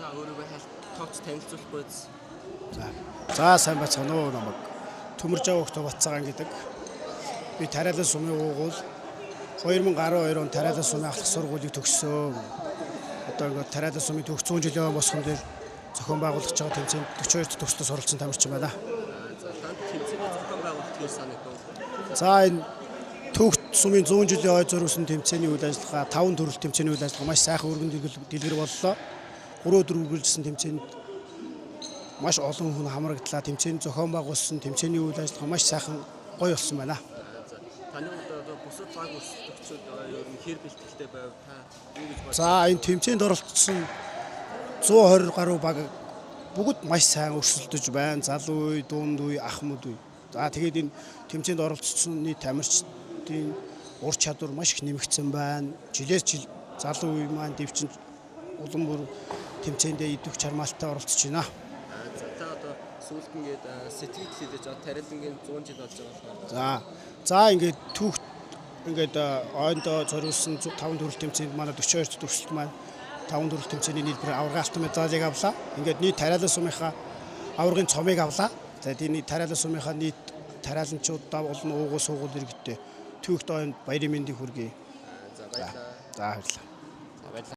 та өөрийгөө тооч танилцуулахгүй. За сайн байцгаана уу намайг Төмөржав Өгтө Батцагаан гэдэг. Би Тариалан сумын уугуул 2012 он Тариалан сумын ахлах сургуулийг төгссөн. Одоо ингээд Тариалан сумын төгс 100 жилийн босгон дээр зохион байгуулагдж байгаа тэмцээнд 42 дахь төслөөс оролцсон тамирчин байна. За танд тэмцээний зохион байгуулалтын санагдав. За энэ төгс сумын 100 жилийн ой зориулсан тэмцээний үйл ажиллагаа 5 төрөл тэмцээний үйл ажиллагаа маш сайхан өргөн дэлгэр боллоо. 3 өдөр үргэлжилсэн тэмцээнд маш олон хүн хамрагдлаа. Тэмцээний зохион байгуулсан тэмцээний үйл ажиллагаа маш сайхан гоё болсон байна. За таны одоо бусад баг өрсөлдөгчид ер нь хэр бэлтгэлтэй байв та юу гэж бодож? За энэ тэмцээнд оролцсон 120 гаруй баг бүгд маш сайн өрсөлдөж байна. Залуу үе, дунд үе, ахмад үе. За тэгээд энэ тэмцээнд оролцсон нийт тамирчдын ур чадвар маш их нэмэгдсэн байна. Жилээс жил залуу үе маань дэвчин улам бүр тэмцээндээ идэвх чармаалттай оролцож байна. За та одоо сүүлд ингээд сэтгэл хэлээж Тариалангийн 100 жил болж байгаа болохоор. За ингээд түүх ингээд ойндоо зориулсан 5 төрөл тэмцээнд манай 42 төгсөлт маань 5 төрөл тэмцээний нийлбэр аварга алтан медалийг авлаа. Ингээд нийт Тариалан сумынхаа аваргын цомыг авлаа. За энэ Тариалан сумынхаа нийт тариаланчуудаа олон уугуул суугуул иргэдтэй түүхт ойнд баярын мэндийг хүргэе. За баярлалаа. За баярлалаа.